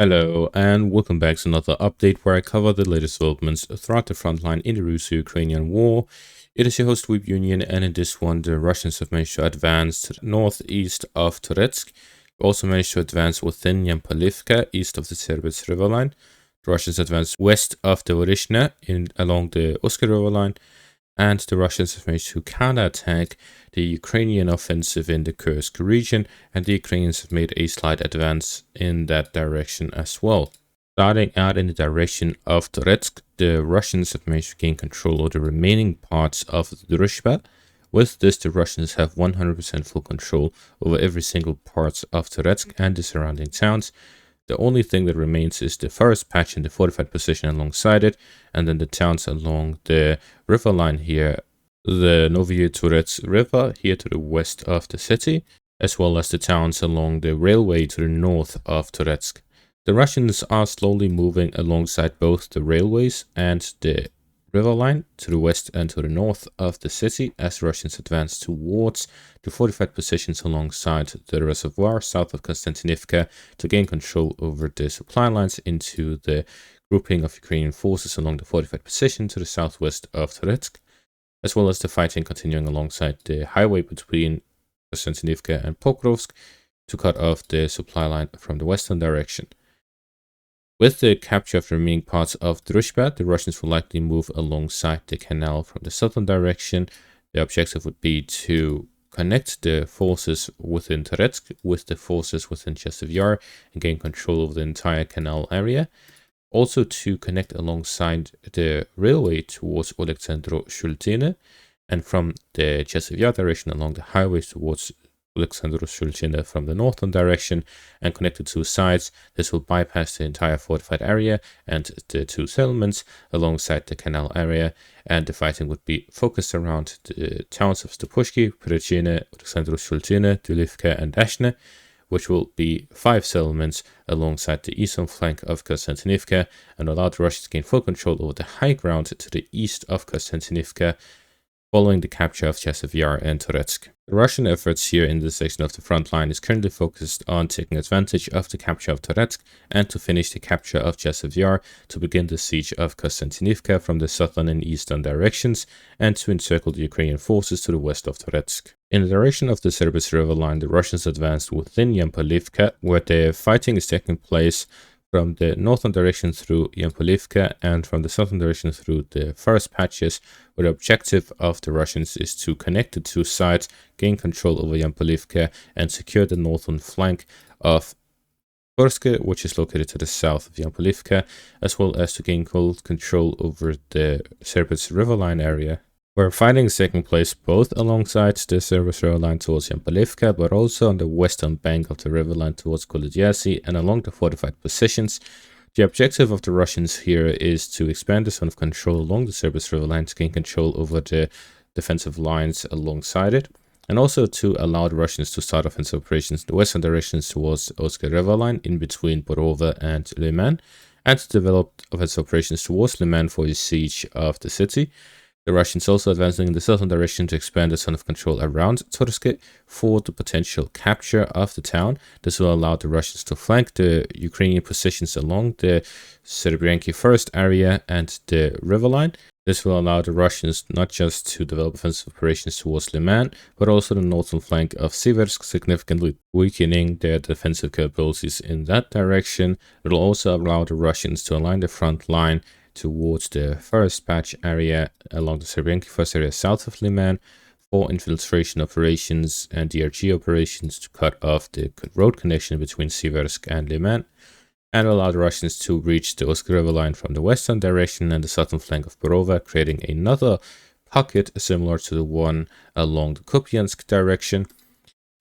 Hello, and welcome back to another update where I cover the latest developments throughout the front line in the Russo-Ukrainian war. It is your host, Weeb Union, and in this one, the Russians have managed to advance to the northeast of Toretsk. They also managed to advance within Yampolivka, east of the Siverskyi river line. The Russians advanced west of the Vorishna along the Oskar river line, and the Russians have managed to counterattack the Ukrainian offensive in the Kursk region, and the Ukrainians have made a slight advance in that direction as well. Starting out in the direction of Toretsk, the Russians have managed to gain control of the remaining parts of the Druzhba. With this, the Russians have 100% full control over every single part of Toretsk and the surrounding towns. The only thing that remains is the forest patch and the fortified position alongside it, and then the towns along the river line here, the Novye Toretsk River here to the west of the city, as well as the towns along the railway to the north of Toretsk. The Russians are slowly moving alongside both the railways and the river line to the west and to the north of the city as Russians advance towards the fortified positions alongside the reservoir south of Kostiantynivka to gain control over the supply lines into the grouping of Ukrainian forces along the fortified position to the southwest of Toretsk, as well as the fighting continuing alongside the highway between Kostiantynivka and Pokrovsk to cut off the supply line from the western direction. With the capture of the remaining parts of Druzhba, the Russians will likely move alongside the canal from the southern direction. The objective would be to connect the forces within Toretsk with the forces within Chasiv Yar and gain control of the entire canal area. Also to connect alongside the railway towards Oleksandro-Shultine, and from the Chasiv Yar direction along the highways towards Oleksandro-Shultine from the northern direction and connect the two sides. This will bypass the entire fortified area and the two settlements alongside the canal area, and the fighting would be focused around the towns of Stepushki, Perechine, Oleksandro-Shultine, Dulivka, and Dashne, which will be 5 settlements alongside the eastern flank of Kostiantynivka, and allow the Russians to gain full control over the high ground to the east of Kostiantynivka following the capture of Chasiv Yar and Toretsk. The Russian efforts here in this section of the front line is currently focused on taking advantage of the capture of Toretsk and to finish the capture of Chasiv Yar to begin the siege of Kostiantynivka from the southern and eastern directions and to encircle the Ukrainian forces to the west of Toretsk. In the direction of the Siverskyi river line, the Russians advanced within Yampolivka, where the fighting is taking place from the northern direction through Yampolivka and from the southern direction through the forest patches, where the objective of the Russians is to connect the two sides, gain control over Yampolivka, and secure the northern flank of Kursk, which is located to the south of Yampolivka, as well as to gain control over the Siverskyi river line area, where fighting is taking place both alongside the Siverskyi river line towards Yampolivka, but also on the western bank of the river line towards Kolodyasy and along the fortified positions. The objective of the Russians here is to expand the zone of control along the Siverskyi river line to gain control over the defensive lines alongside it, and also to allow the Russians to start offensive operations in the western directions towards Oskar river line in between Borova and Liman, and to develop offensive operations towards Liman for a siege of the city. The Russians also advancing in the southern direction to expand the zone of control around Toretsk for the potential capture of the town. This will allow the Russians to flank the Ukrainian positions along the Serebrenki forest area and the river line. This will allow the Russians not just to develop offensive operations towards Liman, but also the northern flank of Siversk, significantly weakening their defensive capabilities in that direction. It will also allow the Russians to align the front line towards the forest patch area along the Serebrenki forest area south of Liman for infiltration operations and DRG operations to cut off the road connection between Siversk and Liman, and allow the Russians to reach the Oskar river line from the western direction and the southern flank of Borova, creating another pocket similar to the one along the Kupiansk direction.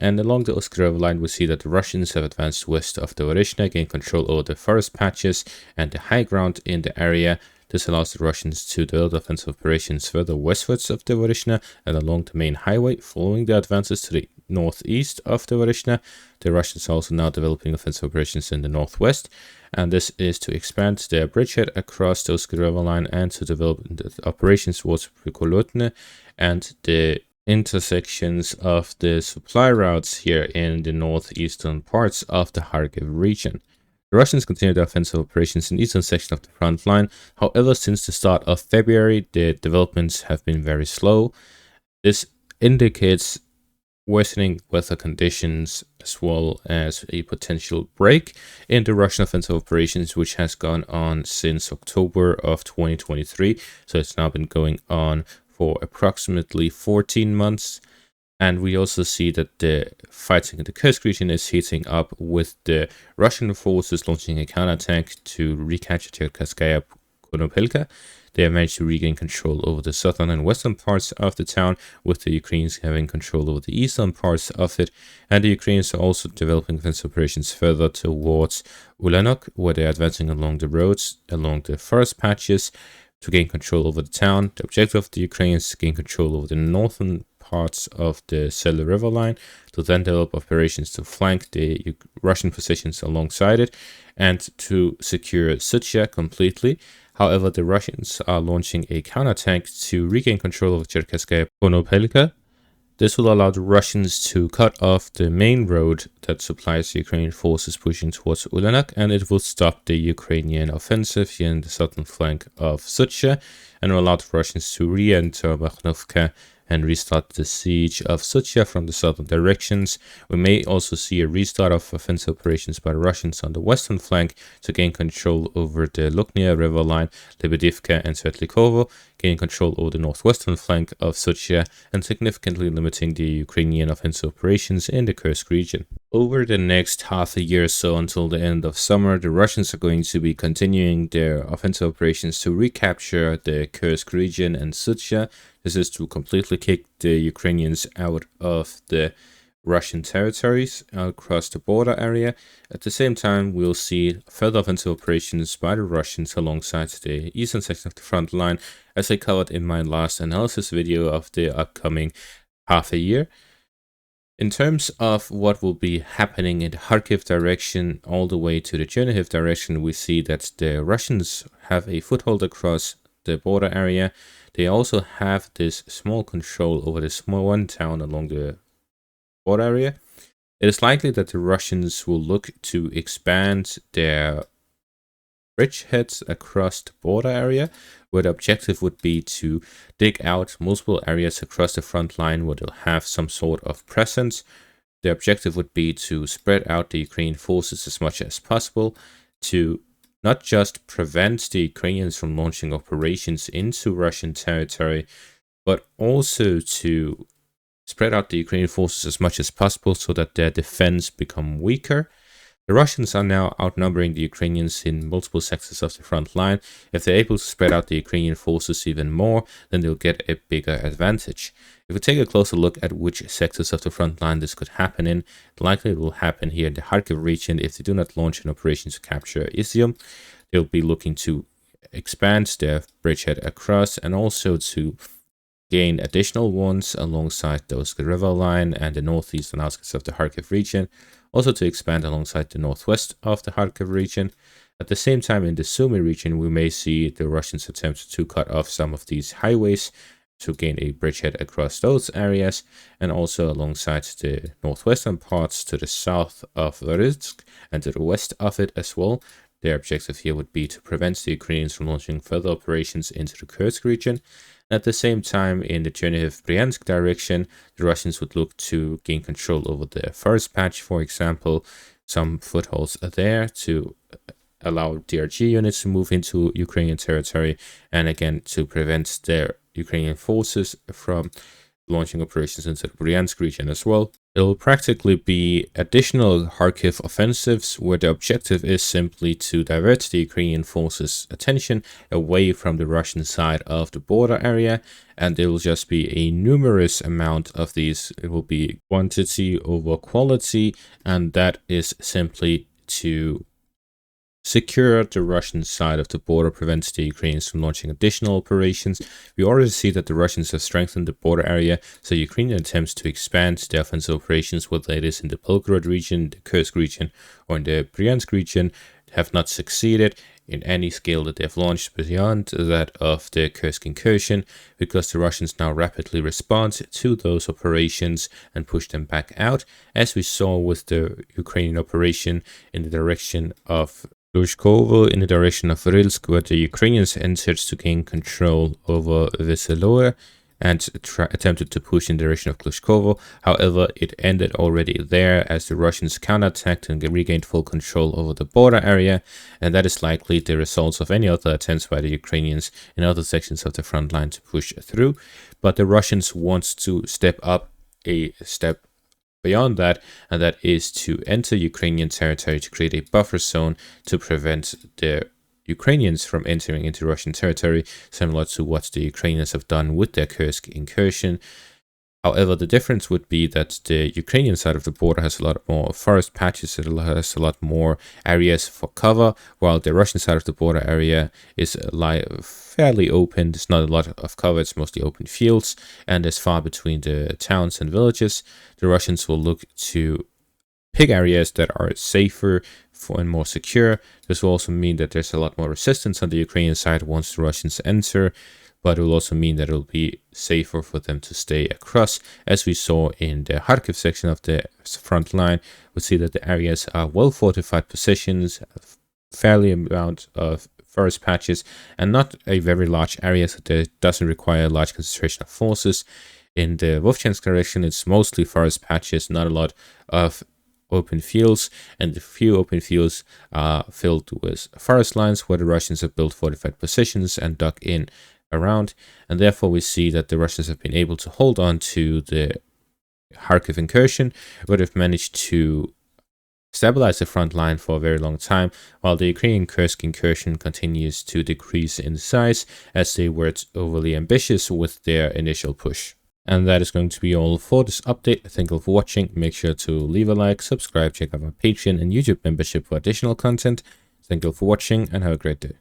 And along the Oskar river line, we see that the Russians have advanced west of the Vorishna, gained control over the forest patches and the high ground in the area. This allows the Russians to develop offensive operations further westwards of the Vorishna and along the main highway, following the advances to the northeast of the Vorishna. The Russians are also now developing offensive operations in the northwest, and this is to expand their bridgehead across the Oskar river line and to develop the operations towards Prikolotne and the intersections of the supply routes here in the northeastern parts of the Kharkiv region. The Russians continued their offensive operations in the eastern section of the front line. However, since the start of February, the developments have been very slow. This indicates worsening weather conditions as well as a potential break in the Russian offensive operations, which has gone on since October of 2023. So it's now been going on for approximately 14 months. And we also see that the fighting in the Kursk region is heating up, with the Russian forces launching a counterattack to recapture Cherkasskaya Konopelka. They have managed to regain control over the southern and western parts of the town, with the Ukrainians having control over the eastern parts of it. And the Ukrainians are also developing offensive operations further towards Ulanok, where they're advancing along the roads, along the forest patches, to gain control over the town. The objective of the Ukrainians is to gain control over the northern parts of the Sele River line, to then develop operations to flank the Russian positions alongside it, and to secure Sucha completely. However, the Russians are launching a counterattack to regain control of Cherkasskaya Konopelka. This will allow the Russians to cut off the main road that supplies the Ukrainian forces pushing towards Ulanok, and it will stop the Ukrainian offensive here in the southern flank of Sucha, and will allow the Russians to re-enter Makhnovka and restart the siege of Sucha from the southern directions. We may also see a restart of offensive operations by the Russians on the western flank to gain control over the Luknia river line, Lebedivka and Svetlikovo, gain control over the northwestern flank of Sucha, and significantly limiting the Ukrainian offensive operations in the Kursk region. Over the next half a year or so, until the end of summer, the Russians are going to be continuing their offensive operations to recapture the Kursk region and Sucha. This is to completely kick the Ukrainians out of the Russian territories across the border area. At the same time, we'll see further offensive operations by the Russians alongside the eastern section of the front line, as I covered in my last analysis video of the upcoming half a year. In terms of what will be happening in the Kharkiv direction all the way to the Chernihiv direction, we see that the Russians have a foothold across the border area. They also have this small control over this small one town along the border area. It is likely that the Russians will look to expand their bridgeheads across the border area, where the objective would be to dig out multiple areas across the front line where they'll have some sort of presence. The objective would be to spread out the Ukrainian forces as much as possible, to not just prevent the Ukrainians from launching operations into Russian territory, but also to spread out the Ukrainian forces as much as possible so that their defense become weaker. The Russians are now outnumbering the Ukrainians in multiple sectors of the front line. If they're able to spread out the Ukrainian forces even more, then they'll get a bigger advantage. If we take a closer look at which sectors of the front line this could happen in, likely it will happen here in the Kharkiv region. If they do not launch an operation to capture Izium, they'll be looking to expand their bridgehead across, and also to gain additional ones alongside the Oska River line and the northeastern outskirts of the Kharkiv region, also to expand alongside the northwest of the Kharkiv region. At the same time, in the Sumy region, we may see the Russians attempt to cut off some of these highways to gain a bridgehead across those areas, and also alongside the northwestern parts to the south of Donetsk and to the west of it as well. Their objective here would be to prevent the Ukrainians from launching further operations into the Kursk region. At the same time, in the Chernihiv-Bryansk direction, the Russians would look to gain control over the forest patch, for example, some footholds are there to allow DRG units to move into Ukrainian territory, and again to prevent their Ukrainian forces from launching operations into the Bryansk region as well. It will practically be additional Kharkiv offensives where the objective is simply to divert the Ukrainian forces' attention away from the Russian side of the border area, and there will just be a numerous amount of these. It will be quantity over quality, and that is simply to secure the Russian side of the border, prevents the Ukrainians from launching additional operations. We already see that the Russians have strengthened the border area, so Ukrainian attempts to expand their offensive operations, whether it is in the Belgorod region, the Kursk region, or in the Bryansk region, have not succeeded. in any scale that they've launched beyond that of the Kursk incursion, because the Russians now rapidly respond to those operations and push them back out, as we saw with the Ukrainian operation in the direction of Druzhba, in the direction of Rilsk, where the Ukrainians entered to gain control over Veseloe and attempted to push in the direction of Klushkovo. However, it ended already there as the Russians counterattacked and regained full control over the border area, and that is likely the results of any other attempts by the Ukrainians in other sections of the front line to push through. But the Russians want to step up a step beyond that, and that is to enter Ukrainian territory to create a buffer zone to prevent the Ukrainians from entering into Russian territory, similar to what the Ukrainians have done with their Kursk incursion. However, the difference would be that the Ukrainian side of the border has a lot more forest patches, it has a lot more areas for cover, while the Russian side of the border area is fairly open. There's not a lot of cover, it's mostly open fields, and there's far between the towns and villages. The Russians will look to pick areas that are safer and more secure. This will also mean that there's a lot more resistance on the Ukrainian side once the Russians enter, but it will also mean that it will be safer for them to stay across. As we saw in the Kharkiv section of the front line, we see that the areas are well fortified positions, fairly amount of forest patches, and not a very large area, so that doesn't require a large concentration of forces. In the Vovchansk direction, it's mostly forest patches, not a lot of open fields, and the few open fields are filled with forest lines where the Russians have built fortified positions and dug in around, and therefore we see that the Russians have been able to hold on to the Kharkiv incursion, but have managed to stabilize the front line for a very long time, while the Ukrainian Kursk incursion continues to decrease in size as they were overly ambitious with their initial push. And that is going to be all for this update. Thank you for watching. Make sure to leave a like, subscribe, check out our Patreon and YouTube membership for additional content. Thank you for watching and have a great day.